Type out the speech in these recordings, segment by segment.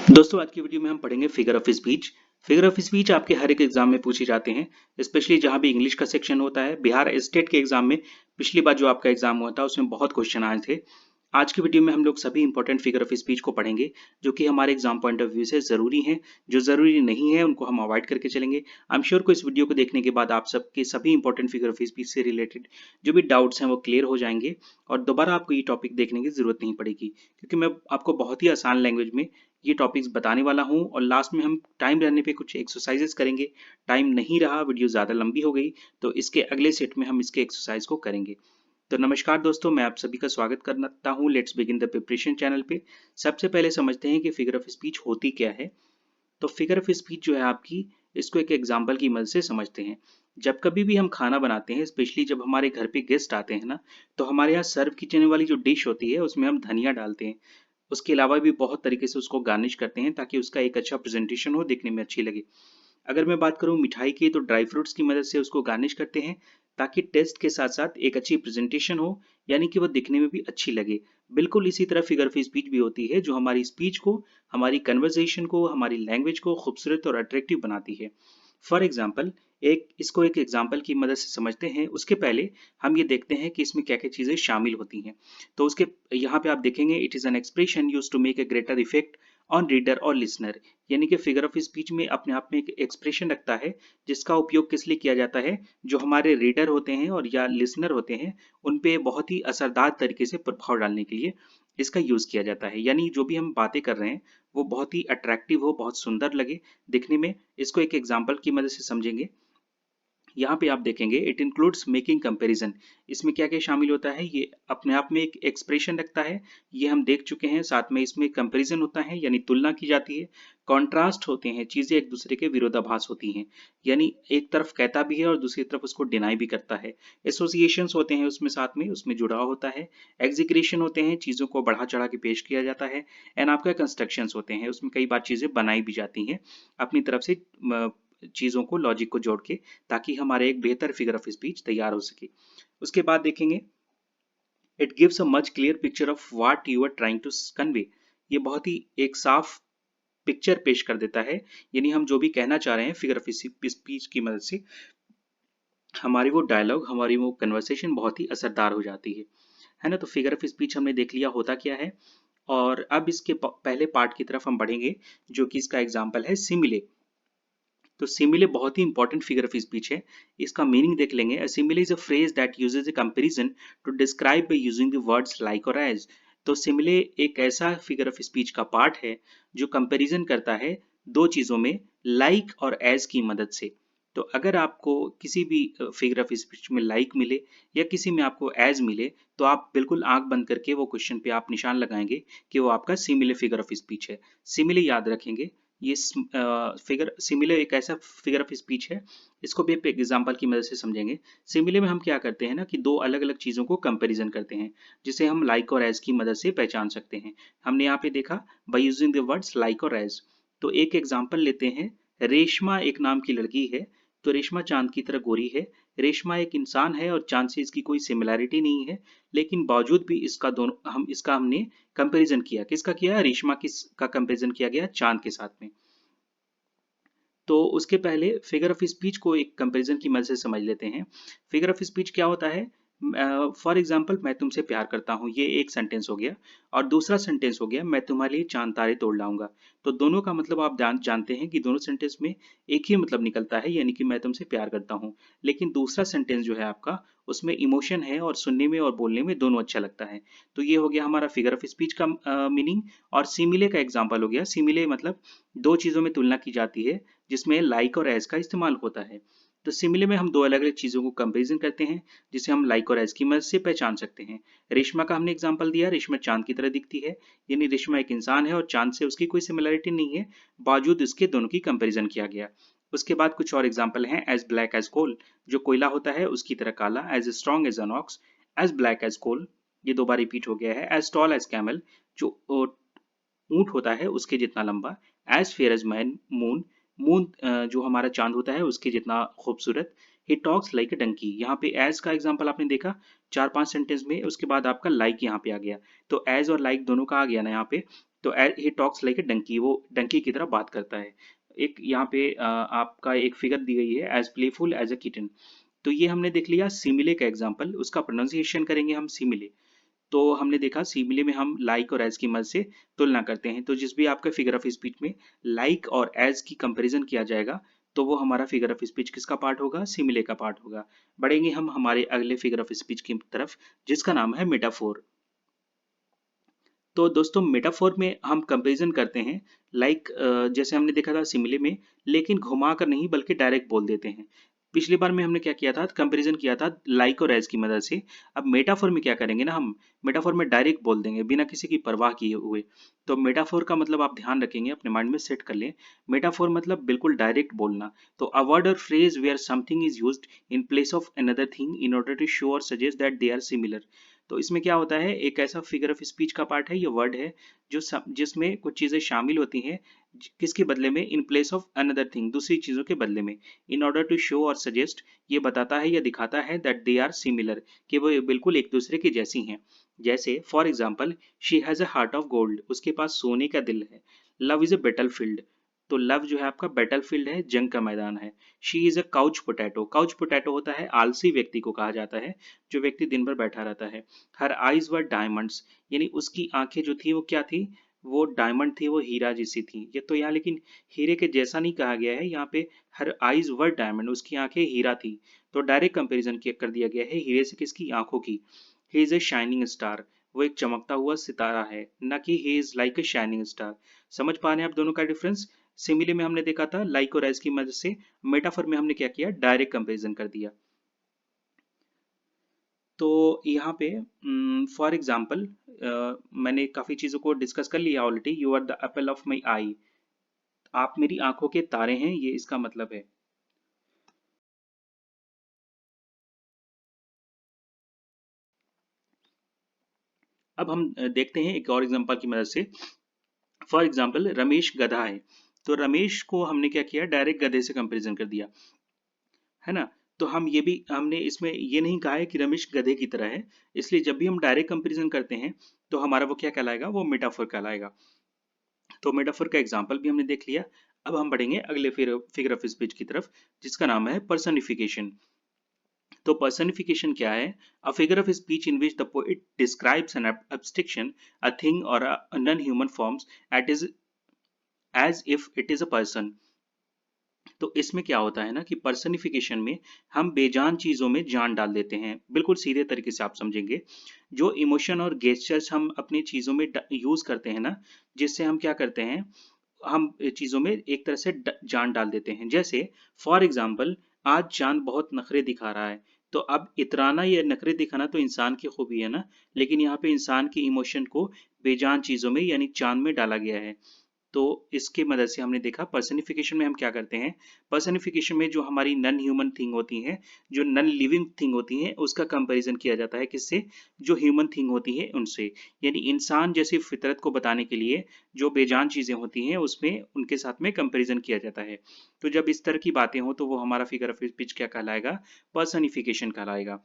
दोस्तों आज की वीडियो में हम पढ़ेंगे figure of speech. Figure of speech आपके हर एक एग्जाम में पूछे जाते हैं, स्पेशली जहां भी इंग्लिश का सेक्शन होता है। बिहार स्टेट के एग्जाम में पिछली बार जो आपका एग्जाम हुआ था उसमें बहुत क्वेश्चन आए थे। आज की वीडियो में हम लोग सभी इंपॉर्टेंट फिगर ऑफ स्पीच को पढ़ेंगे जो कि हमारे एग्जाम पॉइंट ऑफ व्यू से जरूरी हैं। जो जरूरी नहीं है उनको हम अवॉइड करके चलेंगे। आई एम श्योर को इस वीडियो को देखने के बाद आप सबके सभी इंपॉर्टेंट फिगर ऑफ स्पीच से रिलेटेड जो भी डाउट्स हैं वो क्लियर हो जाएंगे और दोबारा आपको ये टॉपिक देखने की जरूरत नहीं पड़ेगी, क्योंकि मैं आपको बहुत ही आसान लैंग्वेज में ये टॉपिक्स बताने वाला हूं और लास्ट में हम टाइम रहने पे कुछ एक्सरसाइजेस करेंगे। टाइम नहीं रहा, वीडियो ज़्यादा लंबी हो गई, तो इसके अगले सेट में हम इसके एक्सरसाइज को करेंगे। तो नमस्कार दोस्तों, मैं आप सभी का स्वागत करता हूं let's begin the preparation channel पे। सबसे पहले समझते हैं कि फिगर ऑफ स्पीच होती क्या है। तो फिगर ऑफ स्पीच जो है आपकी, इसको एक एग्जाम्पल की मदद से समझते हैं। जब कभी भी हम खाना बनाते हैं, स्पेशली जब हमारे घर पे गेस्ट आते हैं ना, तो हमारे यहाँ सर्व किचन वाली जो डिश होती है उसमें हम धनिया डालते हैं। उसके अलावा भी बहुत तरीके से उसको गार्निश करते हैं ताकि उसका एक अच्छा प्रेजेंटेशन हो, दिखने में अच्छी लगे। अगर मैं बात करूं मिठाई की, तो ड्राई फ्रूट्स की मदद से उसको गार्निश करते हैं ताकि टेस्ट के साथ साथ एक अच्छी प्रेजेंटेशन हो, यानी कि वो दिखने में भी अच्छी लगे। बिल्कुल इसी तरह फिगर ऑफ स्पीच भी होती है जो हमारी स्पीच को, हमारी कन्वर्सेशन को, हमारी लैंग्वेज को खूबसूरत और अट्रैक्टिव बनाती है। फॉर एग्जाम्पल, एक एग्जाम्पल की मदद से समझते हैं। उसके पहले हम ये देखते हैं कि इसमें क्या क्या चीजें शामिल होती हैं। तो उसके यहाँ पे आप देखेंगे, it is an expression use to make a greater effect on reader और लिसनर। यानी कि फिगर ऑफ स्पीच में अपने आप में एक एक्सप्रेशन रखता है जिसका उपयोग किस लिए किया जाता है, जो हमारे रीडर होते हैं और या लिसनर होते हैं उन पे बहुत ही असरदार तरीके से प्रभाव डालने के लिए इसका यूज किया जाता है। यानी जो भी हम बातें कर रहे हैं वो बहुत ही अट्रैक्टिव हो, बहुत सुंदर लगे दिखने में। इसको एक एग्जाम्पल की मदद से समझेंगे। यहाँ पे आप देखेंगे, इट इंक्लूड्स मेकिंग कंपैरिजन। इसमें क्या क्या शामिल होता है, ये अपने आप में एक एक्सप्रेशन रखता है, ये हम देख चुके हैं। साथ में इसमें कंपैरिजन होता है यानी तुलना की जाती है। कॉन्ट्रास्ट होते हैं, चीजें एक दूसरे के विरोधाभास होती हैं, यानी एक तरफ कहता भी है और दूसरी तरफ उसको डिनाई भी करता है। एसोसिएशंस होते हैं उसमें, साथ में उसमें जुड़ाव होता है। एग्जीक्रेशन होते हैं, चीजों को बढ़ा चढ़ा के पेश किया जाता है। एंड आपका कंस्ट्रक्शंस होते हैं, उसमें कई बार चीजें बनाई भी जाती हैं अपनी तरफ से, चीजों को, लॉजिक को जोड़ के, ताकि हमारे एक बेहतर फिगर ऑफ स्पीच तैयार हो सके। उसके बाद देखेंगे, it gives a much clear picture of what you are trying to convey. ये बहुत ही एक साफ पिक्चर पेश कर देता है, यानी हम जो भी कहना चाह रहे हैं फिगर ऑफ स्पीच की मदद से हमारी वो डायलॉग, हमारी वो कन्वर्सेशन बहुत ही असरदार हो जाती है ना। तो फिगर ऑफ स्पीच हमने देख लिया होता क्या है। और अब इसके पहले पार्ट की तरफ हम बढ़ेंगे, जो कि इसका एग्जाम्पल है सिमिले। तो सिमिले बहुत ही इंपॉर्टेंट फिगर ऑफ स्पीच है। इसका मीनिंग देख लेंगे। Simile is a phrase that uses a comparison to describe by using the words like और एज। तो सिमिले एक ऐसा फिगर ऑफ स्पीच का पार्ट है जो कंपैरिजन करता है दो चीजों में, लाइक और एज की मदद से। तो अगर आपको किसी भी फिगर ऑफ स्पीच में लाइक मिले या किसी में आपको एज मिले, तो आप बिल्कुल आंख बंद करके वो क्वेश्चन पे आप निशान लगाएंगे कि वो आपका सिमिले फिगर ऑफ स्पीच है। सिमिले याद रखेंगे। ये फिगर सिमिले एक ऐसा फिगर ऑफ स्पीच है, इसको भी एक एग्जांपल की मदद से समझेंगे। सिमिले में हम क्या करते हैं ना, कि दो अलग अलग चीजों को कंपैरिजन करते हैं, जिसे हम लाइक और एज की मदद से पहचान सकते हैं। हमने यहाँ पे देखा, bye using the words like और एज। तो एक एग्जांपल लेते हैं। रेशमा एक नाम की लड़की है। तो रेशमा चांद की तरह गोरी है। रेशमा एक इंसान है और चांद से इसकी कोई सिमिलैरिटी नहीं है, लेकिन बावजूद भी इसका हमने कंपैरिजन किया। किसका किया, रेशमा का कंपैरिजन किया गया चांद के साथ में। तो उसके पहले फिगर ऑफ स्पीच को एक कंपैरिजन की मदद से समझ लेते हैं। फिगर ऑफ स्पीच क्या होता है। फॉर एग्जाम्पल, मैं तुमसे प्यार करता हूँ, ये एक सेंटेंस हो गया। और दूसरा सेंटेंस हो गया, मैं तुम्हारे लिए चांद तारे तोड़ लाऊंगा। तो दोनों का मतलब आप जानते हैं कि दोनों सेंटेंस में एक ही मतलब निकलता है, यानी कि मैं तुमसे प्यार करता हूँ। लेकिन दूसरा सेंटेंस जो है आपका, उसमें इमोशन है और सुनने में और बोलने में दोनों अच्छा लगता है। तो ये हो गया हमारा फिगर ऑफ स्पीच का मीनिंग। और सिमिले का एग्जाम्पल हो गया। सिमिले मतलब दो चीजों में तुलना की जाती है जिसमें लाइक और एज का इस्तेमाल होता है। तो सिमिले में हम दो अलग अलग चीजों को कंपेरिजन करते हैं, जिसे हम लाइक और एज की मदद से पहचान सकते हैं। रेशमा का हमने एग्जांपल दिया, रेशमा चांद की तरह दिखती है, यानी रेशमा एक इंसान है और चांद से उसकी कोई सिमिलरिटी नहीं है, बावजूद इसके दोनों की कंपेरिजन किया गया। उसके बाद कुछ और एग्जाम्पल हैं। एज ब्लैक एज कोल, जो कोयला होता है उसकी तरह काला। As strong as an ox, as black as coal, ये दो बार रिपीट हो गया है। एज टॉल एज कैमल, जो ऊंट होता है उसके जितना लंबा। As fair as man moon, moon जो हमारा चांद होता है उसके जितना खूबसूरत। He talks like a donkey, यहाँ पे एज का एग्जांपल आपने देखा चार पांच सेंटेंस में। उसके बाद आपका लाइक यहाँ पे आ गया। तो एज और लाइक दोनों का आ गया ना यहाँ पे। तो he talks like a donkey, वो डंकी की तरह बात करता है। एक यहाँ पे आपका एक फिगर दी गई है, as playful as a kitten. तो ये हमने देख लिया सिमिले का एग्जाम्पल, उसका प्रोनाउंसिएशन करेंगे हम सिमिले। तो हमने देखा सिमिले में हम लाइक और एज की मदद से तुलना करते हैं। तो जिस भी आपका फिगर ऑफ स्पीच में लाइक और एज की कंपैरिजन किया जाएगा, तो वो हमारा फिगर ऑफ स्पीच किसका पार्ट होगा? सिमिले का पार्ट होगा। बढ़ेंगे हम हमारे अगले फिगर ऑफ स्पीच की तरफ, जिसका नाम है मेटाफोर। तो दोस्तों मेटाफोर में हम कंपैरिजन करते हैं, लाइक जैसे हमने देखा था सिमिले में, लेकिन घुमा कर नहीं बल्कि डायरेक्ट बोल देते हैं। पिछली बार में हमने क्या किया था? कंपैरिजन किया था लाइक और एज की मदद से। अब मेटाफोर में क्या करेंगे ना, हम मेटाफोर में डायरेक्ट बोल देंगे बिना किसी की परवाह किए हुए। तो मेटाफोर का मतलब आप ध्यान रखेंगे, अपने माइंड में सेट कर लें। मेटाफोर मतलब बिल्कुल डायरेक्ट बोलना। तो a word or phrase where something is used in place of another thing in order to show or suggest that they are similar. तो इसमें क्या होता है, एक ऐसा फिगर ऑफ स्पीच का पार्ट है, ये वर्ड है जिसमें कुछ चीजें शामिल होती हैं, किसके बदले में? इन प्लेस ऑफ अनदर थिंग, दूसरी चीजों के बदले में। इन order to show or suggest, ये बताता है या दिखाता है दैट दे आर सिमिलर, कि वो बिल्कुल एक दूसरे की जैसी हैं। जैसे for example, she has a heart of gold, उसके पास सोने का दिल है। लव इज अ बैटल, तो लव जो है आपका बैटलफील्ड है, जंग का मैदान है। She is a couch potato, couch potato होता है आलसी व्यक्ति को कहा जाता है, जो व्यक्ति दिन भर बैठा रहता है। हर आईज वर डायमंड्स, यानी उसकी आंखें जो थी वो क्या थी? वो डायमंड थी, वो हीरा जैसी थी। ये तो यहाँ लेकिन हीरे के जैसा नहीं कहा गया है, यहाँ पे हर आईज वर डायमंड, उसकी आंखें हीरा थी। तो डायरेक्ट कंपेरिजन कर दिया गया है हीरे से, किसकी? आंखों की। He is a shining star, वो एक चमकता हुआ सितारा है, न कि he is like a shining star. समझ पा रहे हैं आप दोनों का डिफरेंस? सिमिली में हमने देखा था लाइक और एज की मदद से, मेटाफर में हमने क्या किया? डायरेक्ट कंपैरिजन कर दिया। तो यहाँ पे फॉर एग्जाम्पल, मैंने काफी चीजों को डिस्कस कर लिया already. You are the apple of my eye, आप मेरी आंखों के तारे हैं, ये इसका मतलब है। अब हम देखते हैं एक और एग्जाम्पल की मदद से। फॉर एग्जाम्पल, रमेश गधा है। तो रमेश को हमने क्या किया? डायरेक्ट गधे से कंपैरिजन कर दिया, है ना? तो हम ये भी, हमने इसमें ये नहीं कहा है कि रमेश गधे की तरह है। इसलिए जब भी हम डायरेक्ट कंपैरिजन करते हैं, तो हमारा वो क्या कहलाएगा? वो मेटाफोर कहलाएगा। तो मेटाफोर का एग्जाम्पल भी हमने देख लिया। अब हम बढ़ेंगे अगले फिगर ऑफ स्पीच की तरफ, जिसका नाम है पर्सनिफिकेशन। तो पर्सनिफिकेशन क्या है? A figure of speech in which the poet describes an abstraction, a thing or a non-human forms as if it is a person। तो इसमें क्या होता है ना कि पर्सनिफिकेशन में हम बेजान चीजों में जान डाल देते हैं। बिल्कुल सीधे तरीके से आप समझेंगे, जो इमोशन और गेस्चर्स हम अपनी चीजों में यूज करते हैं ना, जिससे हम क्या करते हैं, हम चीजों में एक तरह से जान डाल देते हैं। जैसे फॉर एग्जाम्पल, आज चांद बहुत नखरे दिखा रहा है। तो अब इतराना या नखरे दिखाना तो इंसान की खूबी है ना, लेकिन यहाँ पे इंसान की इमोशन को बेजान चीजों में यानी चांद में डाला गया है। तो इसके मदद से हमने देखा पर्सनिफिकेशन में हम क्या करते हैं। पर्सनिफिकेशन में जो हमारी नन ह्यूमन थिंग होती हैं, जो नन लिविंग थिंग होती हैं, उसका कंपैरिजन किया जाता है किससे? जो ह्यूमन थिंग होती है उनसे। यानी इंसान जैसी फितरत को बताने के लिए जो बेजान चीजें होती हैं, उसमें उनके साथ में कंपैरिजन किया जाता है। तो जब इस तरह की बातें हो, तो वो हमारा फिगर ऑफ स्पीच क्या कहलाएगा? पर्सनिफिकेशन कहलाएगा।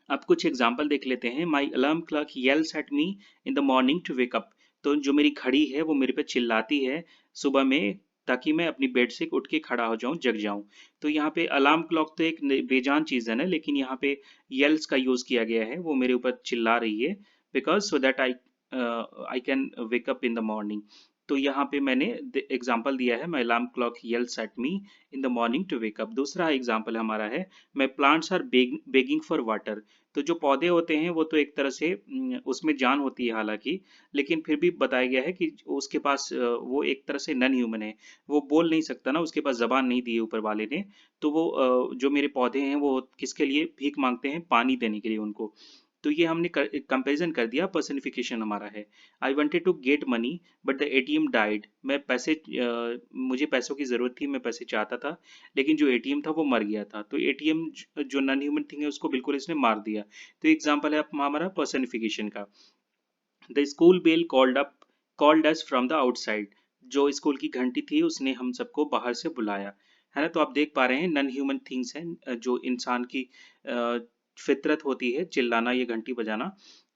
अब कुछ एग्जाम्पल देख लेते हैं। My alarm clock yells at me in the morning to wake up. तो जो मेरी घड़ी है वो मेरे पे चिल्लाती है सुबह में, ताकि मैं अपनी बेड से उठ के खड़ा हो जाऊं, जग जाऊं। तो यहाँ पे अलार्म क्लॉक तो एक बेजान चीज है ना, लेकिन यहाँ पे येल्स का यूज किया गया है, वो मेरे ऊपर चिल्ला रही है, because so that I can wake up in the morning. तो यहाँ पे मैंने एग्जाम्पल दिया है, my alarm clock yells at me in the morning to wake up. दूसरा एग्जाम्पल हमारा है, my plants are begging for water. तो जो पौधे होते हैं वो तो एक तरह से उसमें जान होती है हालांकि, लेकिन फिर भी बताया गया है कि उसके पास वो एक तरह से नन ह्यूमन है, वो बोल नहीं सकता ना, उसके पास जबान नहीं दी है ऊपर वाले ने। तो वो जो मेरे पौधे हैं वो किसके लिए भीख मांगते हैं? पानी देने के लिए उनको। तो ये हमने कंपैरिजन कर दिया, पर्सनिफिकेशन हमारा है। I wanted to get money but the ATM died. मैं पैसे मुझे पैसों की जरूरत थी, मैं पैसे चाहता था, लेकिन जो एटीएम था वो मर गया था। तो एटीएम जो नॉन ह्यूमन थिंग है उसको बिल्कुल इसने मार दिया। तो एग्जांपल है हमारा पर्सनिफिकेशन का। The school bell called us from the outside. जो स्कूल की घंटी थी उसने हम सबको बाहर से बुलाया, है ना? तो आप देख पा रहे हैं नॉन ह्यूमन थिंग्स हैं, जो इंसान की फितरत होती है, चिल्लाना, ये घंटी बजाना।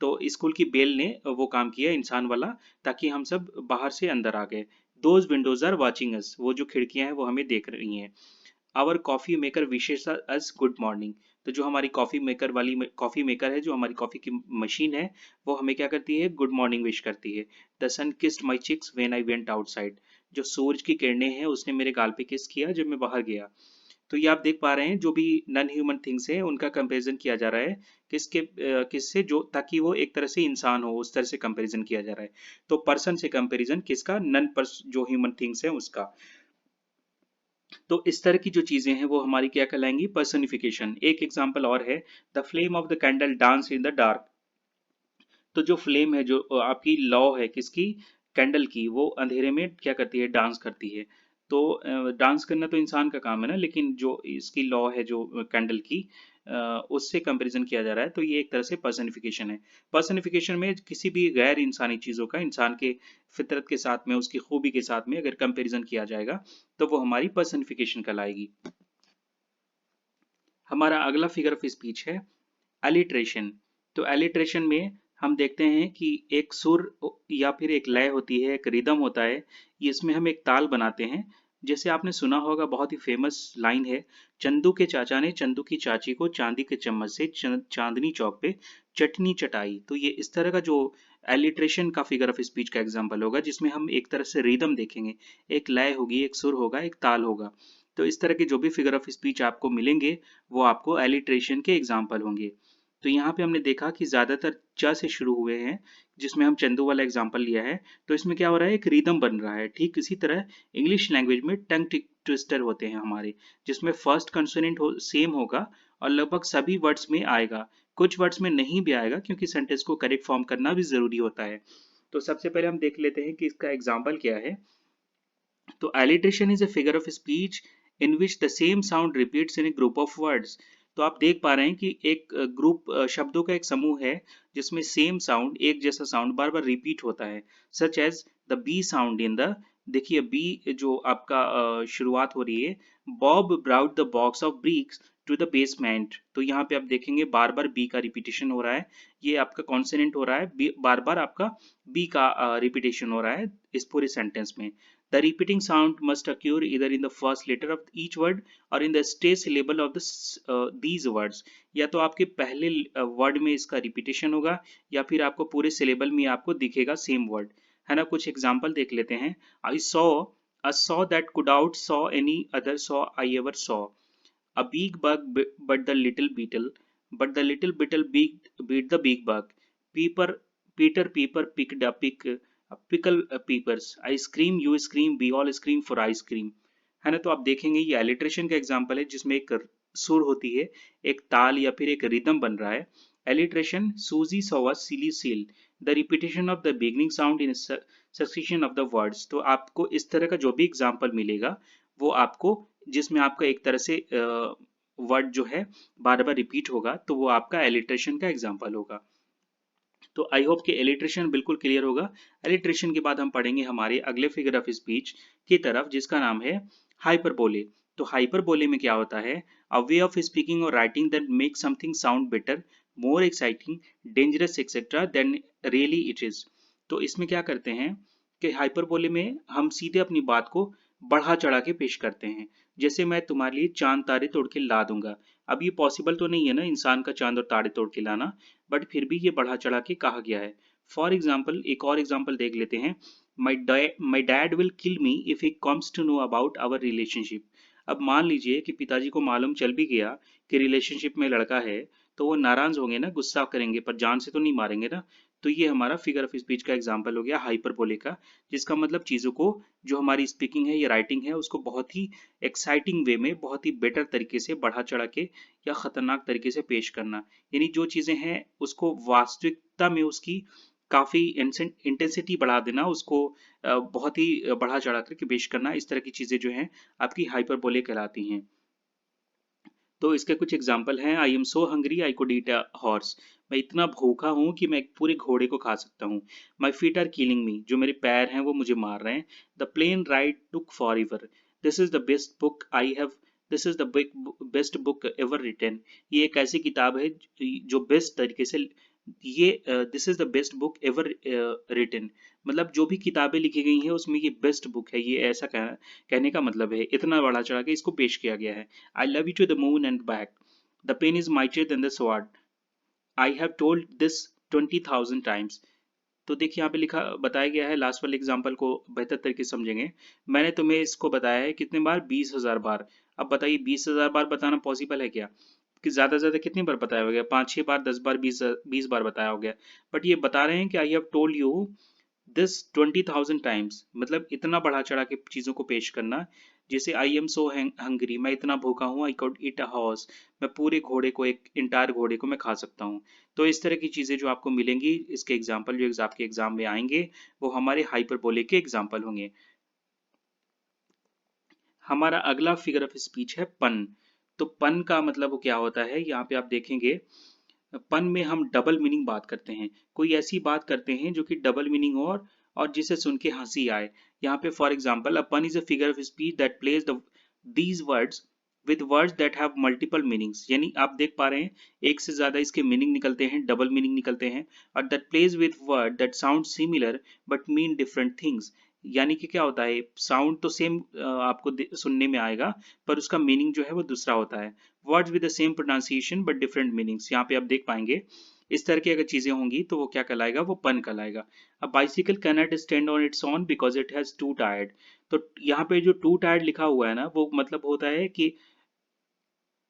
तो स्कूल की बेल ने वो काम किया इंसान वाला, ताकि हम सब बाहर से अंदर आ गए। Those windows are watching us, वो जो खिड़कियां हैं वो हमें देख रही हैं। Our coffee maker wishes us good morning, तो जो हमारी कॉफी मेकर वाली कॉफी मेकर है, जो हमारी कॉफी की मशीन है, वो हमें क्या करती है, गुड मॉर्निंग विश करती है। The sun kissed my cheeks when I went outside, जो सूरज की किरणें हैं उसने मेरे गाल पे किस किया जब मैं बाहर गया। तो ये आप देख पा रहे हैं, जो भी नॉन ह्यूमन थिंग्स है उनका कंपैरिजन किया जा रहा है किससे, जो ताकि वो एक तरह से इंसान हो, उस तरह से कंपैरिजन किया जा रहा है। तो पर्सन से कंपैरिजन किसका, नॉन पर्स जो ह्यूमन थिंग्स है उसका। तो इस तरह की जो चीजें हैं वो हमारी क्या कहलाएंगी, पर्सनिफिकेशन। एक एग्जांपल और है, the flame of the candle dance in the dark. तो जो फ्लेम है, जो आपकी लौ है किसकी, कैंडल की, वो अंधेरे में क्या करती है, डांस करती है। तो डांस करना तो इंसान का काम है ना, लेकिन जो इसकी लॉ है जो कैंडल की, उससे कंपैरिजन किया जा रहा है, तो ये एक तरह से पर्सनिफिकेशन है। पर्सनिफिकेशन में किसी भी गैर इंसानी चीजों का इंसान के फितरत के साथ में, उसकी खूबी के साथ में अगर कंपैरिजन किया जाएगा तो वो हमारी पर्सनिफिकेशन कहलाएगी। हमारा अगला फिगर ऑफ स्पीच है एलिट्रेशन। तो एलिट्रेशन में हम देखते हैं कि एक सुर या फिर एक लय होती है, एक रिदम होता है, इसमें हम एक ताल बनाते हैं। जैसे आपने सुना होगा, बहुत ही फेमस लाइन है, चंदू के चाचा ने चंदू की चाची को चांदी के चम्मच से चांदनी चौक पे चटनी चटाई। तो ये इस तरह का जो एलिट्रेशन का फिगर ऑफ स्पीच का एग्जाम्पल होगा, जिसमें हम एक तरह से रिदम देखेंगे, एक लय होगी, एक सुर होगा, एक ताल होगा। तो इस तरह के जो भी फिगर ऑफ स्पीच आपको मिलेंगे वो आपको एलिट्रेशन के एग्जाम्पल होंगे। तो यहाँ पे हमने देखा कि ज्यादातर च से शुरू हुए हैं, जिसमें हम चंदू वाला एग्जाम्पल लिया है। तो इसमें क्या हो रहा है, एक रिदम बन रहा है। ठीक इसी तरह इंग्लिश लैंग्वेज में टंग ट्विस्टर होते हैं हमारे, जिसमें फर्स्ट कंसोनेंट सेम होगा और लगभग सभी वर्ड्स में आएगा। कुछ वर्ड्स में नहीं भी आएगा, क्योंकि सेंटेंस को करेक्ट फॉर्म करना भी जरूरी होता है। तो सबसे पहले हम देख लेते हैं कि इसका एग्जाम्पल क्या है। तो alliteration is a figure of speech in which the same sound repeats in a group of words। तो आप देख पा रहे हैं कि एक ग्रुप शब्दों का एक समूह है, जिसमें सेम साउंड, एक जैसा साउंड बार बार रिपीट होता है। Such as the B sound in the, देखिए बी जो आपका शुरुआत हो रही है, Bob brought the box of bricks to the basement. तो यहाँ पे आप देखेंगे बार बार बी का रिपीटेशन हो रहा है, ये आपका कॉन्सोनेंट हो रहा है, बार बार आपका बी का रिपीटेशन हो रहा है इस पूरे सेंटेंस में। The repeating sound must occur either in the first letter of each word or in the stage syllable of these words। या तो आपके पहले वर्ड में इसका रिपीटेशन होगा, या फिर आपको पूरे सिलेबल में आपको दिखेगा सेम वर्ड, है ना। कुछ एग्जाम्पल देख लेते हैं। I saw a saw that could out saw any other saw I ever saw। A big bug but the little beetle, but the little beetle beat the big bug। Peeper, Peter picked a pickle peepers। I scream, you scream, we all scream for ice cream। है ना। तो आप देखेंगे ये alliteration का example है, जिसमें एक सुर होती है, एक ताल या फिर एक रिदम बन रहा है। एलिट्रेशन, सूजी saw silly seal, the repetition of the beginning sound in succession of the words. तो आपको इस तरह का जो भी एग्जाम्पल मिलेगा, वो आपको, जिसमें आपका एक तरह से वर्ड जो है बार बार रिपीट होगा, तो वो आपका एलिट्रेशन का एग्जाम्पल होगा। तो आई होप कि एलिट्रेशन बिल्कुल क्लियर होगा। एलिट्रेशन के बाद हम पढ़ेंगे हमारे अगले फिगर ऑफ स्पीच की तरफ, जिसका नाम है हाइपरबोले। तो हाइपरबोले में क्या होता है, अ वे ऑफ स्पीकिंग और writing that make something sound better, more exciting, dangerous etcetera than really it is. तो इसमें क्या करते हैं कि हाइपरबोले में हम सीधे अपनी बात को बढ़ा चढ़ा के पेश करते हैं। जैसे मैं तुम्हारे लिए चांद तारे तोड़ के ला दूंगा। अब ये पॉसिबल तो नहीं है ना, इंसान का चांद और तारे तोड़ के लाना, बट फिर भी ये बढ़ा चढ़ा के कहा गया है। फॉर एग्जाम्पल, एक और एग्जाम्पल देख लेते हैं। My dad will kill me if he comes to know about our relationship. अब मान लीजिए कि पिताजी को मालूम चल भी गया कि रिलेशनशिप में लड़का है, तो वो नाराज होंगे ना, गुस्सा करेंगे, पर जान से तो नहीं मारेंगे ना। तो ये हमारा फिगर ऑफ स्पीच का एग्जाम्पल हो गया हाइपरबोले का, जिसका मतलब चीज़ों को, जो हमारी स्पीकिंग है या राइटिंग है, उसको बहुत ही एक्साइटिंग वे में, बहुत ही बेटर तरीके से बढ़ा चढ़ा के या खतरनाक तरीके से पेश करना। यानी जो चीज़ें हैं उसको वास्तविकता में उसकी काफ़ी इंटेंसिटी बढ़ा देना, उसको बहुत ही बढ़ा चढ़ा करके पेश करना, इस तरह की चीज़ें जो हैं आपकी हाइपरबोले कहलाती हैं। तो इसके कुछ एग्जाम्पल हैं। I am so hungry I could eat a horse. मैं इतना भूखा हूँ कि मैं एक पूरे घोड़े को खा सकता हूँ। My feet are killing me, जो मेरे पैर हैं वो मुझे मार रहे हैं। The plane ride took forever. This is the best book I have, this is the best book ever written. ये एक ऐसी किताब है जो बेस्ट तरीके से ये this is the best book ever written, मतलब जो भी किताबें लिखी गई हैं उसमें ये बेस्ट बुक है, ये ऐसा कहने का मतलब है, इतना बड़ा चढ़ा के इसको पेश किया गया है। I love you to the moon and back, the pen is mightier than the sword, I have told this 20,000 times. तो देखिए यहाँ पे लिखा बताया गया है, लास्ट वाले एग्जाम्पल को बेहतर तरीके से समझेंगे। मैंने तुम्हें इसको बताया है कितने बार, 20,000 बार। अब बताइए 20,000 बार बताना पॉसिबल है क्या? कि ज्यादा से ज्यादा कितनी बार बताया हो गया, 5-6 बार, 10 बार, 20 बार बताया हो गया। बट ये बता रहे हैं कि आई have told you this 20,000 times, मतलब इतना बढ़ा चढ़ा के चीजों को पेश करना। जैसे आई एम सो हंग्री, मैं इतना भूखा हूँ, I could eat a horse, मैं पूरे घोड़े को, एक इंटायर घोड़े को मैं खा सकता हूँ। तो इस तरह की चीजें जो आपको मिलेंगी, इसके एग्जाम्पल जो आपके एग्जाम में आएंगे वो हमारे हाइपरबोलिक के एग्जाम्पल होंगे। हमारा अगला फिगर ऑफ स्पीच है पन। तो पन का मतलब वो क्या होता है, यहाँ पे आप देखेंगे पन में हम डबल मीनिंग बात करते हैं, कोई ऐसी बात करते हैं जो कि डबल मीनिंग हो और जिसे सुन के हंसी आए। यहाँ पे फॉर एग्जाम्पल, अ पन is a figure of speech that place these words with words that have multiple meanings, यानी आप देख पा रहे हैं एक से ज्यादा इसके मीनिंग निकलते हैं, डबल मीनिंग निकलते हैं। और that place with word that sound similar but mean different things, यानी कि क्या होता है, साउंड तो सेम आपको सुनने में आएगा, पर उसका मीनिंग जो है वो दूसरा होता है। Words with the same pronunciation but different meanings, यहाँ पे आप देख पाएंगे। इस तरह की अगर चीजें होंगी तो वो क्या कहलाएगा, वो पन कहलाएगा। अब bicycle cannot stand on its own because it has to tired. तो यहाँ पे जो टू टायर्ड लिखा हुआ है ना, वो मतलब होता है कि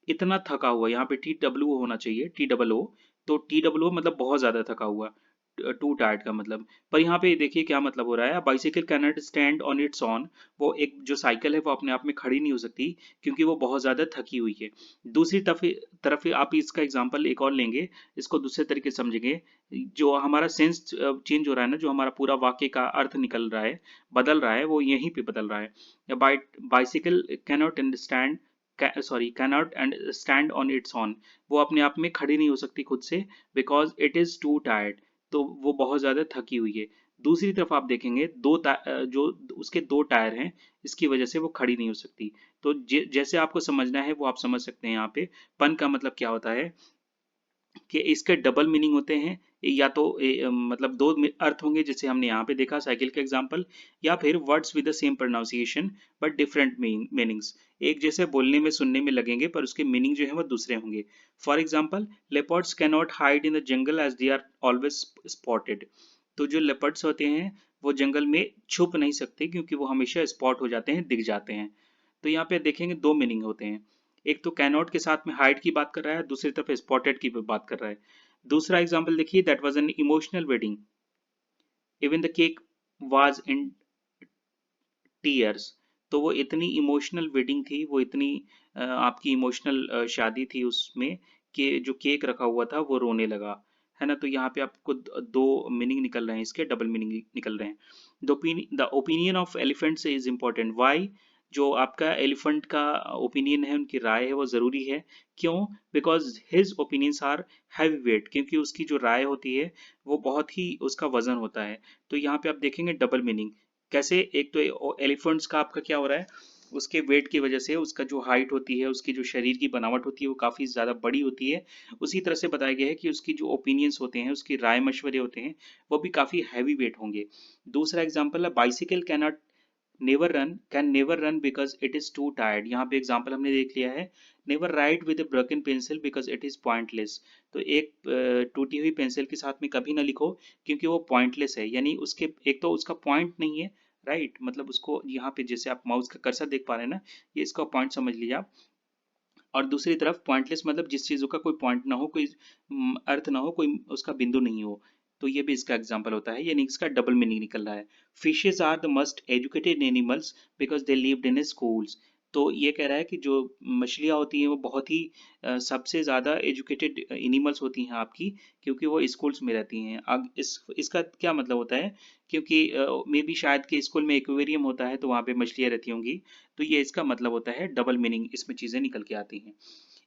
इतना थका हुआ, यहाँ पे टी डब्ल्यू होना चाहिए, टी डबल ओ। तो टी डबल ओ मतलब बहुत ज्यादा थका हुआ, टू टायर्ड का मतलब। पर यहाँ पे देखिए क्या मतलब हो रहा है, bicycle cannot stand on it's on, वो एक जो साइकिल है वो अपने आप में खड़ी नहीं हो सकती क्योंकि वो बहुत ज्यादा थकी हुई है। दूसरी तरफ आप इसका एग्जाम्पल एक और लेंगे, इसको दूसरे तरीके से समझेंगे। जो हमारा सेंस चेंज हो रहा है ना, जो हमारा पूरा वाक्य का अर्थ निकल रहा है, बदल रहा है, वो यहीं पे बदल रहा है। Bicycle cannot understand, sorry cannot and stand on it's on, वो अपने आप में खड़ी नहीं हो सकती खुद से, because it is to tired, तो वो बहुत ज्यादा थकी हुई है। दूसरी तरफ आप देखेंगे जो उसके दो टायर हैं, इसकी वजह से वो खड़ी नहीं हो सकती। तो जैसे आपको समझना है वो आप समझ सकते हैं। यहाँ पे पन का मतलब क्या होता है कि इसके डबल मीनिंग होते हैं, या तो मतलब दो अर्थ होंगे जैसे हमने यहाँ पे देखा साइकिल का एग्जांपल, या फिर words with the same pronunciation but different meanings, एक जैसे बोलने में सुनने में लगेंगे पर उसके मीनिंग जो है वो दूसरे होंगे। For example, leopards can not hide in the jungle as they are always spotted. तो जो लेपर्ड्स होते हैं वो जंगल में छुप नहीं सकते क्योंकि वो हमेशा स्पॉट हो जाते हैं, दिख जाते हैं। तो यहाँ पे देखेंगे दो मीनिंग होते हैं, एक तो कैनॉट के साथ में हाइड की बात कर रहा है, दूसरी तरफ स्पॉटेड की बात कर रहा है। दूसरा एग्जाम्पल देखिए, that was an emotional wedding, even the cake was in tears. तो वो इतनी इमोशनल वेडिंग थी, वो इतनी आपकी इमोशनल शादी थी उसमें, कि जो केक रखा हुआ था वो रोने लगा, है ना। तो यहाँ पे आपको दो मीनिंग निकल रहे हैं, इसके डबल मीनिंग निकल रहे हैं। The opinion of elephants is important, why? जो आपका एलिफेंट का ओपिनियन है, उनकी राय है, वो जरूरी है। क्यों? Because his opinions are heavy weight, क्योंकि उसकी जो राय होती है वो बहुत ही उसका वजन होता है। तो यहाँ पे आप देखेंगे डबल मीनिंग कैसे, एक तो एलिफेंट्स का आपका क्या हो रहा है, उसके वेट की वजह से उसका जो हाइट होती है, उसकी जो शरीर की बनावट होती है वो काफ़ी ज़्यादा बड़ी होती है। उसी तरह से बताया गया है कि उसकी जो ओपिनियंस होते हैं, उसकी राय मशवरे होते हैं, वो भी काफ़ी हैवी वेट होंगे। दूसरा एग्जाम्पल है, bicycle can never run because it is to tired. यहाँ पे एग्जाम्पल हमने देख लिया है, never write with broken pencil because it is pointless. तो एक टूटी हुई पेंसिल के साथ में कभी ना लिखो क्योंकि वो पॉइंटलेस है, यानी उसके एक तो उसका पॉइंट नहीं है, राइट मतलब उसको यहाँ पे जैसे आप माउस का कर्सर देख पा रहे हैं ना, ये इसका पॉइंट समझ लीजिए आप। और दूसरी तरफ पॉइंटलेस मतलब जिस चीज़ों का कोई पॉइंट ना हो, कोई अर्थ ना हो, कोई उसका बिंदु नहीं हो। तो ये भी इसका एग्जाम्पल होता है, यानी इसका डबल मीनिंग निकल रहा है। Fishes are the must educated animals because they lived in schools. तो ये कह रहा है कि जो मछलियाँ होती हैं वो बहुत ही सबसे ज़्यादा एजुकेटेड एनिमल्स होती हैं आपकी, क्योंकि वो स्कूल्स में रहती हैं। अब इसका क्या मतलब होता है, क्योंकि मे बी शायद कि स्कूल में एक्वेरियम होता है तो वहाँ पे मछलियाँ रहती होंगी। तो ये इसका मतलब होता है, डबल मीनिंग इसमें चीज़ें निकल के आती हैं।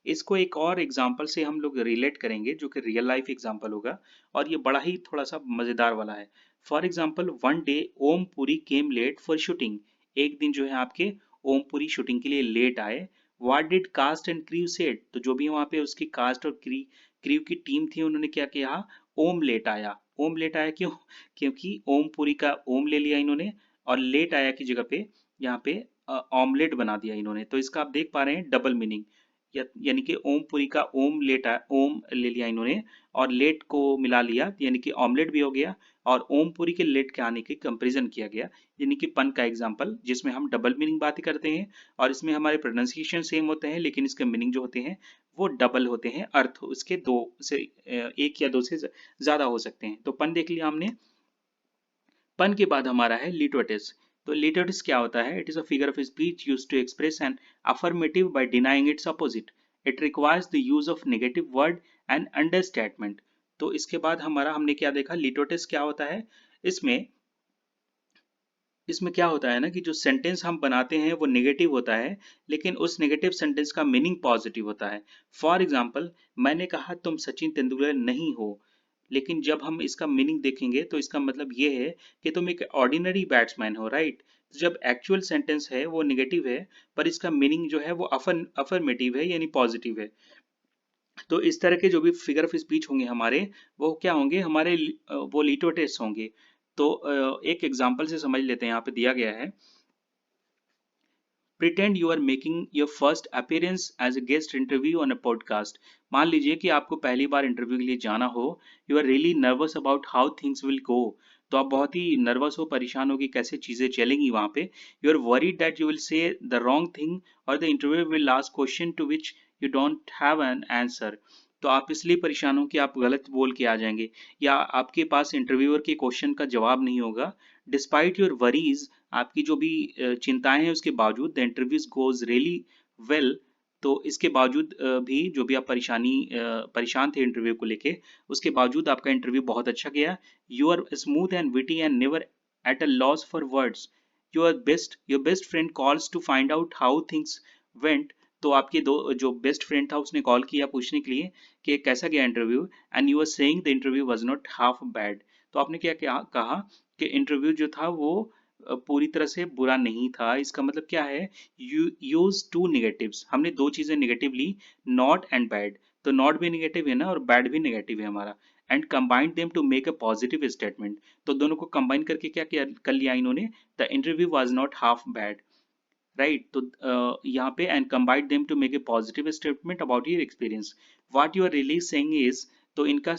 इसको एक और एग्जाम्पल से हम लोग रिलेट करेंगे जो कि रियल लाइफ एग्जाम्पल होगा, और ये बड़ा ही थोड़ा सा मज़ेदार वाला है। For example, one day Om Puri came late for shooting. एक दिन जो है आपके ओम पुरी शूटिंग के लिए लेट आए। What did cast and crew said? तो जो भी वहाँ पे उसकी कास्ट और क्रू की टीम थी उन्होंने क्या किया, ओम लेट आया। ओम लेट आया क्यों? क्योंकि ओमपुरी का ओम ले लिया इन्होंने और लेट आया की जगह पे यहाँ पे ऑमलेट बना दिया इन्होंने। तो इसका आप देख पा रहे हैं डबल मीनिंग, यानी कि ओमपुरी का ओम लेट ओम ले लिया इन्होंने और लेट को मिला लिया, यानी कि ऑमलेट भी हो गया और ओमपुरी के लेट के आने की कंपैरिजन किया गया, यानी कि पन का एग्जाम्पल जिसमें हम डबल मीनिंग बातें करते हैं और इसमें हमारे प्रोनाउंसिएशन सेम होते हैं लेकिन इसके मीनिंग जो होते हैं वो डबल होते हैं, अर्थ उसके दो से एक या दो से ज्यादा हो सकते हैं। तो पन देख लिया हमने। पन के बाद हमारा है लिटोटिस। तो लिटोटिस क्या होता है? It is a figure of speech used to express an affirmative by denying its opposite. It requires the use of negative word and understatement. तो इसके बाद हमारा हमने क्या देखा? लिटोटिस क्या होता है? इसमें इसमें क्या होता है ना कि जो सेंटेंस हम बनाते हैं वो नेगेटिव होता है लेकिन उस नेगेटिव सेंटेंस का मीनिंग पॉजिटिव होता है। फॉर एग्जाम्पल, मैंने कहा तुम सचिन तेंदुलकर नहीं हो, लेकिन जब हम इसका मीनिंग देखेंगे तो इसका मतलब ये है कि तुम एक ऑर्डिनरी बैट्समैन हो, राइट? जब एक्चुअल सेंटेंस है वो नेगेटिव है पर इसका मीनिंग जो है वो अफर्मेटिव है यानी पॉजिटिव है। तो इस तरह के जो भी फिगर ऑफ स्पीच होंगे हमारे, वो क्या होंगे? हमारे वो लिटोटेस होंगे। तो एक एग्जांपल से समझ लेते हैं, यहाँ पे दिया गया है। Pretend you are making your first appearance as a guest interview on a podcast. मान लीजिए कि आपको पहली बार इंटरव्यू के लिए जाना हो। You are really nervous about how things will go. तो आप बहुत ही नर्वस हो, परेशान हो कि कैसे चीजें चलेंगी वहां पे। You are worried that you will say the wrong thing और the interview will ask question to which you don't have an answer. तो आप इसलिए परेशान हो कि आप गलत बोल के आ जाएंगे या आपके पास इंटरव्यूअर के क्वेश्चन का जवाब नहीं होगा। डिस्पाइट योर वरीज, आपकी जो भी चिंताएं हैं उसके बावजूद the interviews goes really well. तो इसके बावजूद भी जो भी आप परेशान थे इंटरव्यू को लेके, उसके बावजूद आपका इंटरव्यू बहुत अच्छा गया। You are smooth and witty and never at a loss for words. Your best friend calls to find out how things went. तो आपके दो जो बेस्ट फ्रेंड था उसने कॉल किया पूछने के लिए कि कैसा गया interview, and you are saying the interview was not half bad. तो आपने क्या क्या कहा कि इंटरव्यू जो था वो पूरी तरह से बुरा नहीं था। इसका मतलब क्या है? यू यूज टू नेगेटिव्स, हमने दो चीजें नेगेटिव ली, नॉट एंड बैड। तो नॉट भी नेगेटिव है ना और बैड भी नेगेटिव है हमारा, and combined them to make a positive statement. तो दोनों को कंबाइन करके क्या किया कर लिया इन्होंने? The interview was not half bad, right? तो यहाँ पे and combined them to make a positive statement about your experience. What you are really saying is, तो इनका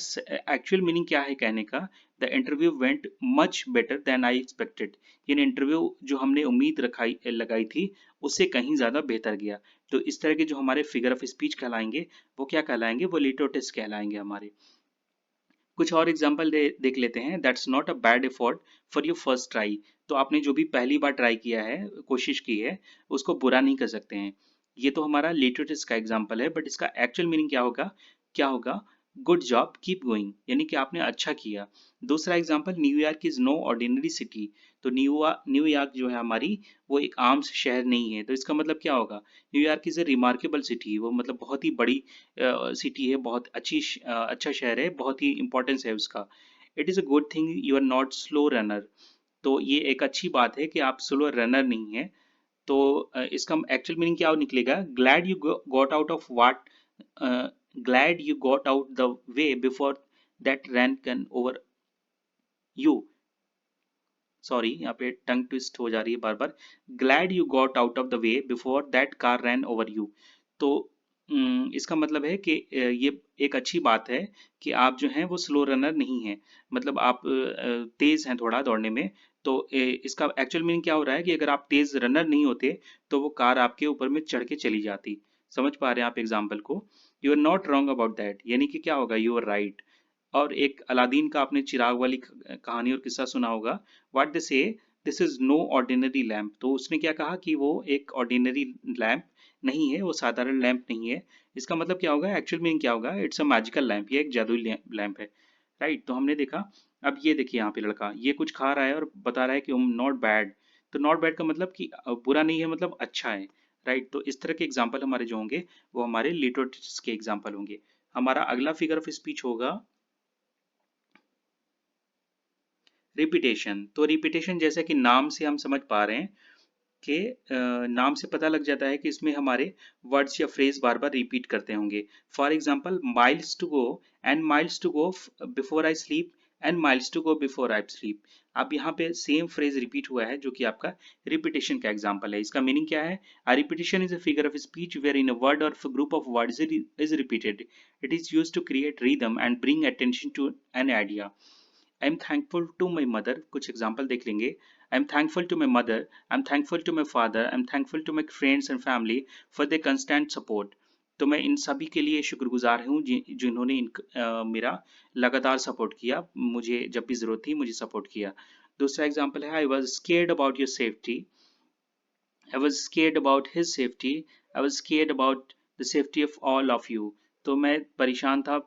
एक्चुअल मीनिंग क्या है कहने का? The interview went much better than I expected. यानी इंटरव्यू जो हमने उम्मीद रखाई लगाई थी उससे कहीं ज्यादा बेहतर गया। तो इस तरह के जो हमारे फिगर ऑफ स्पीच कहलाएंगे वो क्या कहलाएंगे? वो लिटोटेस कहलाएंगे हमारे। कुछ और एग्जाम्पल देख लेते हैं। That's not a bad effort for your first try. तो आपने जो भी पहली बार ट्राई किया है, कोशिश की है, उसको बुरा नहीं कर सकते हैं। ये तो हमारा लिटरेचर का एग्जाम्पल है, बट इसका एक्चुअल मीनिंग क्या होगा? क्या होगा? गुड जॉब, कीप गोइंग, यानी कि आपने अच्छा किया। दूसरा example, New York is no ordinary city. तो न्यूयॉर्क जो है हमारी, वो एक आम शहर नहीं है। तो इसका मतलब क्या होगा? New York is a remarkable city, वो मतलब बहुत ही बड़ी सिटी है, बहुत अच्छा शहर है, बहुत ही इंपॉर्टेंस है उसका। It is a good thing you are not slow runner. तो ये एक अच्छी बात है कि आप स्लो रनर नहीं है। तो इसका एक्चुअल मीनिंग क्या निकलेगा? Glad you got out of what, glad you got out the way before that ran can over you. Sorry, यहाँ पे टंग ट्विस्ट हो जा रही है बार बार। Glad you got out of the way before that car ran over you. तो इसका मतलब है कि ये एक अच्छी बात है कि आप जो हैं वो स्लो रनर नहीं हैं, मतलब आप तेज हैं थोड़ा दौड़ने में। तो इसका एक्चुअल मीनिंग क्या हो रहा है कि अगर आप तेज रनर नहीं होते तो वो कार आपके ऊपर में चढ़ के चली जाती। समझ पा रहे हैं आप एग्जाम्पल को? You are not wrong about that, यानी कि क्या होगा? You are right. और एक अलादीन का आपने चिराग वाली कहानी और किस्सा सुना होगा। What they say, this is no ordinary lamp. तो उसने क्या कहा कि वो एक ऑर्डिनरी लैम्प नहीं है, वो साधारण लैंप नहीं है। इसका मतलब क्या होगा? एक्चुअल मीनिंग क्या होगा? इट्स अ मैजिकल लैंप, ये एक जादुई लैंप है, राइट? तो हमने देखा। अब ये देखिए यहाँ पे लड़का ये कुछ खा रहा है और बता रहा है कि नॉट बैड। तो नॉट बैड का मतलब कि बुरा नहीं है, मतलब अच्छा है, राइट? तो इस तरह के एग्जाम्पल हमारे जो होंगे वो हमारे लिटरेचर के एग्जाम्पल होंगे। हमारा अगला फिगर ऑफ स्पीच होगा रिपीटेशन। तो रिपीटेशन जैसे कि नाम से हम समझ पा रहे हैं के नाम से पता लग जाता है कि इसमें हमारे वर्ड्स या फ्रेज बार बार रिपीट करते होंगे। For example, miles to go and miles to go before I sleep and miles to go before I sleep. अब यहाँ पे सेम फ्रेज रिपीट हुआ है जो कि आपका रिपीटेशन का एग्जाम्पल है। इसका मीनिंग क्या है? A repetition is a figure of speech wherein a word or a group of words is repeated. It is used to create rhythm and bring attention to an idea. I am thankful to my mother, कुछ example देख लेंगे। I am thankful to my mother, I am thankful to my father, I am thankful to my friends and family for the constant support. तो मैं इन सभी के लिए शुक्रगुजार हूँ जिन्होंने मेरा लगातार सपोर्ट किया, मुझे जब भी जरूरत थी मुझे सपोर्ट किया। दूसरा एग्जाम्पल है, I was scared about your safety, I was scared about his safety. I was scared about the safety of all of you. तो मैं परेशान था,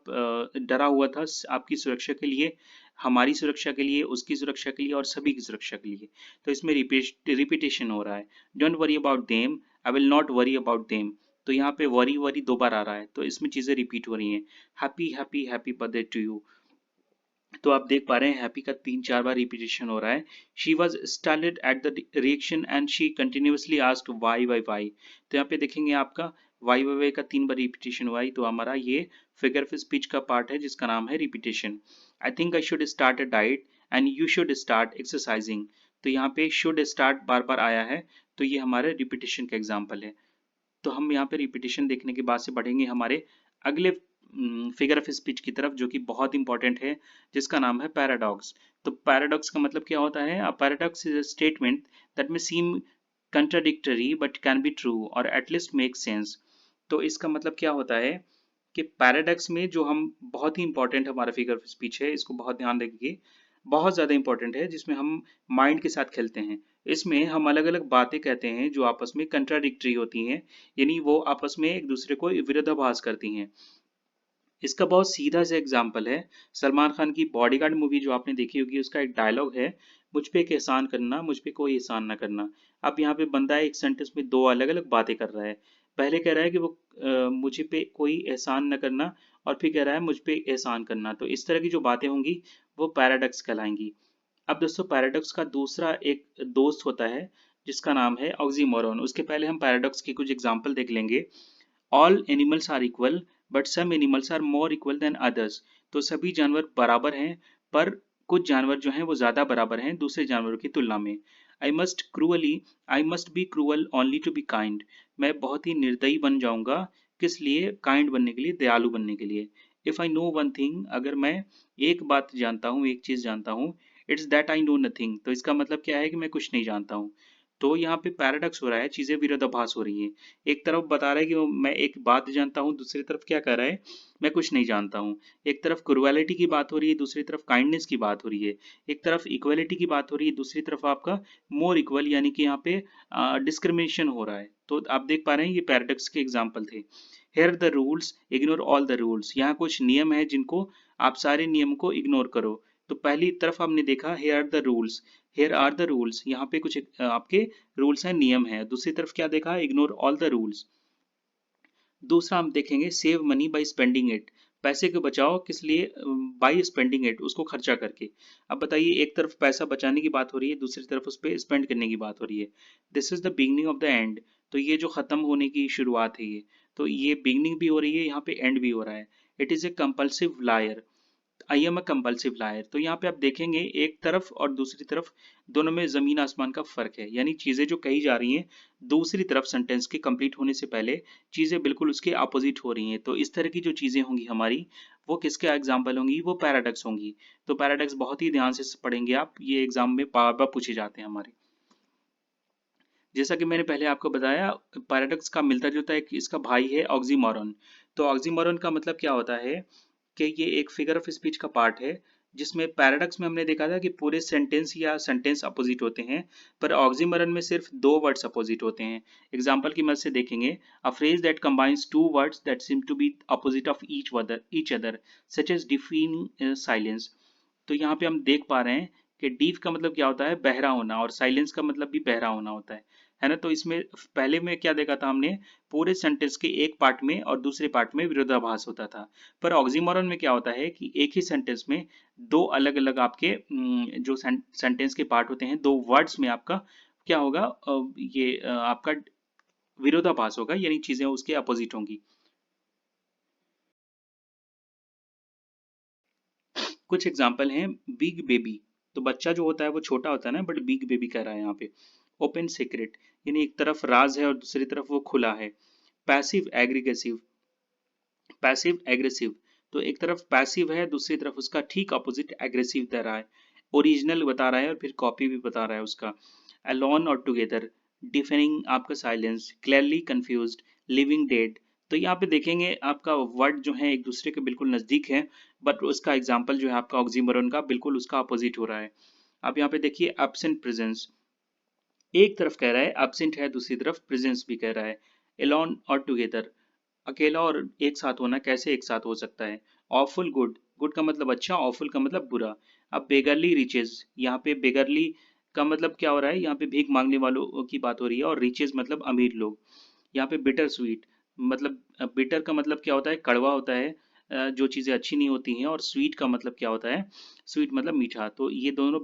डरा हुआ था आपकी सुरक्षा के लिए, हमारी सुरक्षा के लिए, उसकी सुरक्षा के लिए और सभी की सुरक्षा के लिए। तो इसमें रिपीटेशन हो रहा है। Don't worry about them, I will not worry about them. तो यहाँ पे वरी वरी दो बार आ रहा है, तो इसमें चीजें रिपीट हो रही हैं। Happy happy happy birthday to you. तो आप देख पा रहे हैं हैप्पी का 3-4 बार रिपीटेशन हो रहा है। She was standard at the reaction and she continuously asked why why why. तो यहाँ पे देखेंगे आपका वाई वाई वाई का 3 बार रिपीटेशन हुआ है। तो हमारा ये फिगर ऑफ स्पीच का पार्ट है जिसका नाम है repetition. I think I should start a diet and you should start exercising. तो यहाँ पे शुड स्टार्ट बार बार आया है, तो ये हमारे रिपीटेशन का एग्जाम्पल है। तो हम यहाँ पे रिपीटेशन देखने के बाद से बढ़ेंगे हमारे अगले फिगर ऑफ स्पीच की तरफ, जो कि बहुत इंपॉर्टेंट है, जिसका नाम है पैराडॉक्स। तो पैराडॉक्स का मतलब क्या होता है? Paradox is a statement that may seem contradictory but can be true और एटलीस्ट मेक सेंस। तो इसका मतलब क्या होता है कि पैराडॉक्स में जो हम बहुत ही इंपॉर्टेंट हमारा फिगर ऑफ स्पीच है, इसको बहुत ध्यान रखिए, बहुत ज़्यादा इंपॉर्टेंट है, जिसमें हम माइंड के साथ खेलते हैं। इसमें हम अलग अलग बातें कहते हैं जो आपस में कंट्राडिक्टरी होती हैं, यानी वो आपस में एक दूसरे को विरोधाभास करती हैं। इसका बहुत सीधा सा एग्जाम्पल है, सलमान खान की बॉडीगार्ड मूवी जो आपने देखी होगी, उसका एक डायलॉग है, मुझ पे एक एहसान करना, मुझ पे कोई एहसान ना करना। अब यहाँ पे बंदा एक सेंटेंस में दो अलग अलग बातें कर रहा है। पहले कह रहा है कि वो मुझे पे कोई एहसान न करना, और फिर कह रहा है मुझ पे एहसान करना। तो इस तरह की जो बातें होंगी वो पैराडॉक्स कहलाएंगी। अब दोस्तों, पैराडॉक्स का दूसरा एक दोस्त होता है जिसका नाम है ऑक्सीमोरॉन। उसके पहले हम पैराडॉक्स की कुछ एग्जाम्पल देख लेंगे। All animals are equal but some animals are more equal than others. तो सभी जानवर बराबर हैं, पर कुछ जानवर जो हैं वो ज्यादा बराबर हैं दूसरे जानवरों की तुलना में। I must be cruel only to be kind. मैं बहुत ही निर्दयी बन जाऊंगा, किस लिए? काइंड बनने के लिए, दयालु बनने के लिए। If I know one thing, अगर मैं एक बात जानता हूँ, एक चीज जानता हूँ, it's that I know nothing. तो इसका मतलब क्या है कि मैं कुछ नहीं जानता हूँ। तो यहाँ पे पैराडॉक्स हो रहा है, चीजें विरोधाभास हो रही हैं। एक तरफ बता रहा है कि मैं एक बात जानता हूँ, दूसरी तरफ क्या कर रहा है? मैं कुछ नहीं जानता हूँ। एक तरफ क्रुएलिटी की बात हो रही है, दूसरी तरफ काइंडनेस की बात हो रही है। एक तरफ इक्वलिटी की बात हो रही है, दूसरी तरफ आपका मोर इक्वल, यानी कि यहाँ पे डिस्क्रिमिनेशन हो रहा है। तो आप देख पा रहे हैं ये पैराडॉक्स के एग्जाम्पल थे। Here the rules, ignore all the rules. यहाँ कुछ नियम है जिनको आप सारे नियम को इग्नोर करो। तो पहली तरफ हमने देखा here the rules, here are the rules, यहाँ पे कुछ आपके रूल्स हैं, नियम है। दूसरी तरफ क्या देखा? Ignore all the rules. दूसरा हम देखेंगे save money by spending it. पैसे को बचाओ, किस लिए? बाय स्पेंडिंग इट, उसको खर्चा करके। अब बताइए, एक तरफ पैसा बचाने की बात हो रही है, दूसरी तरफ उस पर स्पेंड करने की बात हो रही है। This is the beginning of the end. तो ये जो खत्म होने की शुरुआत है, ये तो ये बिगनिंग भी हो रही है, यहाँ पे एंड भी हो रहा है। It is a compulsive liar, I am a compulsive liar. तो यहाँ पे आप देखेंगे एक तरफ और दूसरी तरफ दोनों में जमीन आसमान का फर्क है, यानी चीजें जो कही जा रही हैं दूसरी तरफ सेंटेंस के कंप्लीट होने से पहले चीजें बिल्कुल उसके अपोजिट हो रही हैं। तो इस तरह की जो चीजें होंगी हमारी, वो किसके एग्जाम्पल होंगी? वो पैराडॉक्स होंगी। तो पैराडॉक्स बहुत ही ध्यान से पढ़ेंगे आप, ये एग्जाम में बार बार पूछे जाते हैं हमारे। जैसा कि मैंने पहले आपको बताया, पैराडॉक्स का मिलता जुलता एक इसका भाई है ऑक्सीमोरॉन। तो ऑक्सीमोरॉन का मतलब क्या होता है कि ये एक फिगर ऑफ स्पीच का पार्ट है, जिसमें पैराडॉक्स में हमने देखा था कि पूरे सेंटेंस या सेंटेंस अपोजिट होते हैं, पर ऑक्सीमोरॉन में सिर्फ दो वर्ड्स अपोजिट होते हैं। एग्जाम्पल की मदद से देखेंगे, a phrase that combines two words that seem to be opposite of each other such as deafening silence. तो यहाँ पे हम देख पा रहे हैं कि डीफ का मतलब क्या होता है? बहरा होना, और साइलेंस का मतलब भी बहरा होना होता है ना। तो इसमें पहले में क्या देखा था हमने? पूरे सेंटेंस के एक पार्ट में और दूसरे पार्ट में विरोधाभास होता था। पर ऑक्सीमोरॉन में क्या होता है कि एक ही सेंटेंस में दो अलग अलग आपके जो सेंटेंस के पार्ट होते हैं, दो वर्ड्स में आपका क्या होगा, ये आपका विरोधाभास होगा, यानी चीजें उसके अपोजिट होंगी। कुछ एग्जाम्पल हैं। बिग बेबी, तो बच्चा जो होता है वो छोटा होता है ना, बट बिग बेबी कह रहा है यहाँ पे। ओपन सीक्रेट, यानी एक तरफ राज है और दूसरी तरफ वो खुला है। पैसिव एग्रीगेसिव, पैसिव एग्रेसिव, तो एक तरफ पैसिव है, दूसरी तरफ उसका ठीक अपोजिट एग्रेसिव दे रहा है। ओरिजिनल बता रहा है और फिर कॉपी भी बता रहा है उसका। अलोन और टुगेदर, डिफेनिंग आपका silence, clearly confused, living dead. तो यहाँ पे देखेंगे आपका वर्ड जो है एक दूसरे के बिल्कुल नजदीक है, बट उसका एग्जाम्पल जो है आपका ऑक्सीमोरन का बिल्कुल उसका अपोजिट हो रहा है। अब यहाँ पे देखिए एब्सेंट प्रेजेंस, एक तरफ कह रहा है एब्सेंट है, दूसरी तरफ प्रेजेंस भी कह रहा है। एलोन और टुगेदर, अकेला और एक साथ होना कैसे एक साथ हो सकता है। ऑफुल गुड, गुड का मतलब अच्छा, ऑफुल का मतलब बुरा। अब बेगरली रिचेज, यहाँ पे बेगरली का मतलब क्या हो रहा है, यहाँ पे भीख मांगने वालों की बात हो रही है, और रिचेज मतलब अमीर लोग। यहाँ पे बिटर स्वीट, मतलब बिटर का मतलब क्या होता है, कड़वा होता है, जो चीज़ें अच्छी नहीं होती हैं, और स्वीट का मतलब क्या होता है, स्वीट मतलब मीठा। तो ये दोनों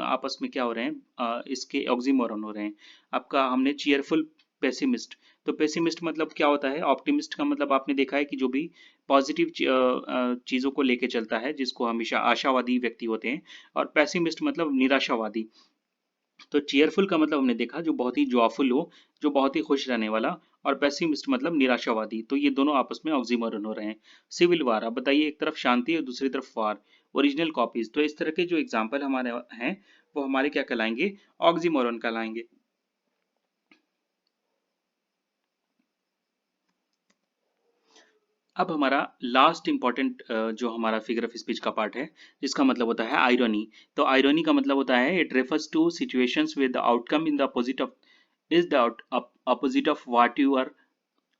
आपस में क्या हो रहे हैं, इसके ऑक्सीमोरन हो रहे हैं। आपका हमने चीयरफुल, पेसिमिस्ट, तो पेसिमिस्ट मतलब क्या होता है, ऑप्टिमिस्ट का मतलब आपने देखा है कि जो भी पॉजिटिव चीज़ों को लेके चलता है, जिसको हमेशा आशावादी व्यक्ति होते हैं। और पेसिमिस्ट मतलब निराशावादी। तो चीयरफुल का मतलब हमने देखा जो बहुत ही जॉयफुल हो, जो बहुत ही खुश रहने वाला। और पेसिमिस्ट मतलब निराशावादी। तो ये दोनों आपस में ऑक्सीमोरन हो रहे हैं। सिविल वार, अब बताइए, एक तरफ शांति और दूसरी तरफ वार। ओरिजिनल कॉपीज, तो इस तरह के जो एग्जाम्पल हमारे हैं वो हमारे क्या कहलाएंगे, ऑक्सीमोरन कहलाएंगे। अब हमारा लास्ट इंपॉर्टेंट जो हमारा फिगर ऑफ स्पीच का पार्ट है, जिसका मतलब होता है आयरनी। तो आयरनी का मतलब होता है it refers to situations with the outcome in the opposite of, is the opposite of what you are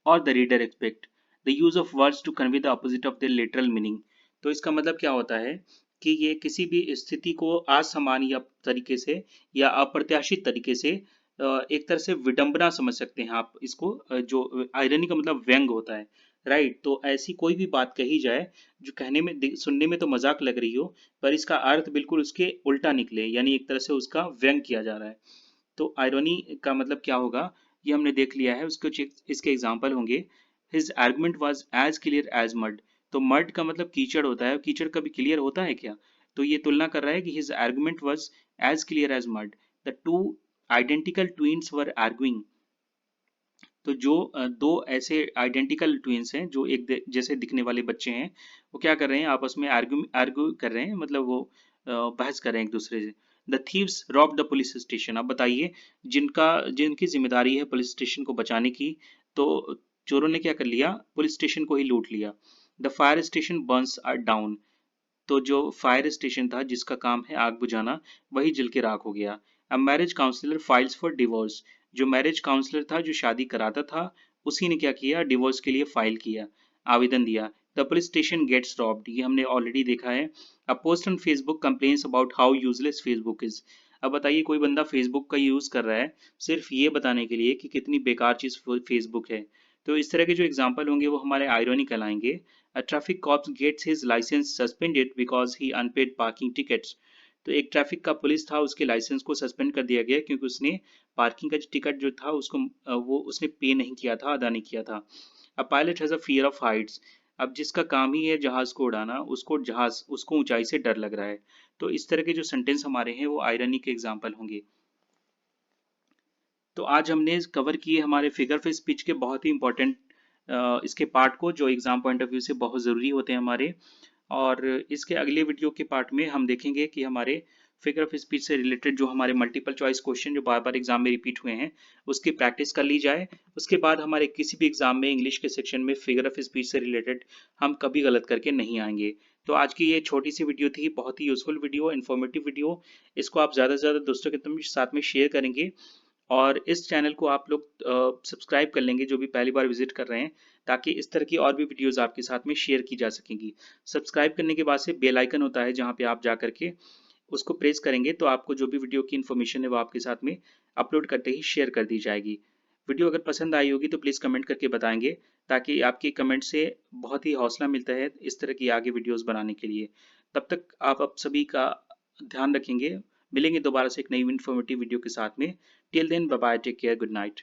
or the reader expect, the use of words to convey the opposite of the literal meaning. तो इसका मतलब क्या होता है कि ये किसी भी स्थिति को असामान्य तरीके से या अप्रत्याशित तरीके से एक तरह से विडंबना समझ सकते हैं आप इसको, जो आयरनी का मतलब व्यंग होता है, राइट। तो ऐसी कोई भी बात कही जाए जो कहने में सुनने में तो मजाक लग रही हो, पर इसका अर्थ बिल्कुल उसके उल्टा निकले, यानी एक तरह से उसका व्यंग किया जा रहा है। तो आयरनी का मतलब क्या होगा, ये हमने देख लिया है। उसके इसके एग्जाम्पल होंगे। His argument was as clear as mud, तो मड का मतलब कीचड़ होता है, कीचड़ कभी क्लियर होता है क्या। तो ये तुलना कर रहा है कि his argument was as clear as mud, the two identical twins were arguing. तो जो दो ऐसे आइडेंटिकल ट्विन्स हैं जो जैसे दिखने वाले बच्चे हैं, वो क्या कर रहे हैं, आपस में आर्ग्यू आर्ग्यू कर रहे हैं, मतलब वो बहस कर रहे हैं एक दूसरे से। The thieves rob the police station, अब बताइए, जिनका जिनकी जिम्मेदारी है पुलिस स्टेशन को बचाने की, तो चोरों ने क्या कर लिया, पुलिस स्टेशन को ही लूट लिया। The fire station burns are down, तो जो फायर स्टेशन था जिसका काम है आग बुझाना, वही जल के राख हो गया। अब marriage counsellor files for divorce, जो मैरिज काउंसलर था जो शादी कराता था, उसी ने क्या किया, डिवोर्स के लिए फाइल किया, आवेदन दिया। The police station gets robbed, ये हमने ऑलरेडी देखा है। A post on Facebook complains about how useless Facebook is, अब बताइए कोई बंदा फेसबुक का यूज कर रहा है सिर्फ ये बताने के लिए कि कितनी बेकार चीज फेसबुक है। तो इस तरह के जो एग्जाम्पल होंगे वो हमारे आयरनी कहलाएंगे। A traffic cop gets his license suspended because he unpaid parking tickets. तो एक ट्रैफिक का पुलिस था, उसके लाइसेंस को सस्पेंड कर दिया गया क्योंकि उसने पार्किंग का टिकट जो था उसको वो उसने पे नहीं किया था, अदा नहीं किया था। A pilot has a fear of Heights, अब जिसका काम ही है जहाज को उड़ाना, उसको जहाज उसको ऊंचाई से डर लग रहा है। तो इस तरह के जो सेंटेंस हमारे हैं वो आयरनी के एग्जाम्पल होंगे। तो आज हमने कवर किए हमारे फिगर ऑफ स्पीच के बहुत ही इंपॉर्टेंट इसके पार्ट को, जो एग्जाम पॉइंट ऑफ व्यू से बहुत ज़रूरी होते हैं हमारे। और इसके अगले वीडियो के पार्ट में हम देखेंगे कि हमारे फिगर ऑफ स्पीच से रिलेटेड जो हमारे मल्टीपल चॉइस क्वेश्चन जो बार बार एग्जाम में रिपीट हुए हैं, उसकी प्रैक्टिस कर ली जाए। उसके बाद हमारे किसी भी एग्जाम में इंग्लिश के सेक्शन में फिगर ऑफ स्पीच से रिलेटेड हम कभी गलत करके नहीं आएंगे। तो आज की ये छोटी सी वीडियो थी, बहुत ही यूजफुल वीडियो, इन्फॉर्मेटिव वीडियो। इसको आप ज़्यादा से ज़्यादा दोस्तों के साथ में शेयर करेंगे। और इस चैनल को आप लोग सब्सक्राइब कर लेंगे जो भी पहली बार विजिट कर रहे हैं, ताकि इस तरह की और भी वीडियोस आपके साथ में शेयर की जा सकेंगी। सब्सक्राइब करने के बाद से बेल आइकन होता है जहाँ पे आप जा करके उसको प्रेस करेंगे, तो आपको जो भी वीडियो की इन्फॉर्मेशन है वो आपके साथ में अपलोड करते ही शेयर कर दी जाएगी। वीडियो अगर पसंद आई होगी तो प्लीज़ कमेंट करके बताएंगे, ताकि आपके कमेंट से बहुत ही हौसला मिलता है इस तरह की आगे वीडियोस बनाने के लिए। तब तक आप अब सभी का ध्यान रखेंगे। मिलेंगे दोबारा से एक नई इन्फॉर्मेटिव वीडियो के साथ में। Till then bye bye, take care, good night.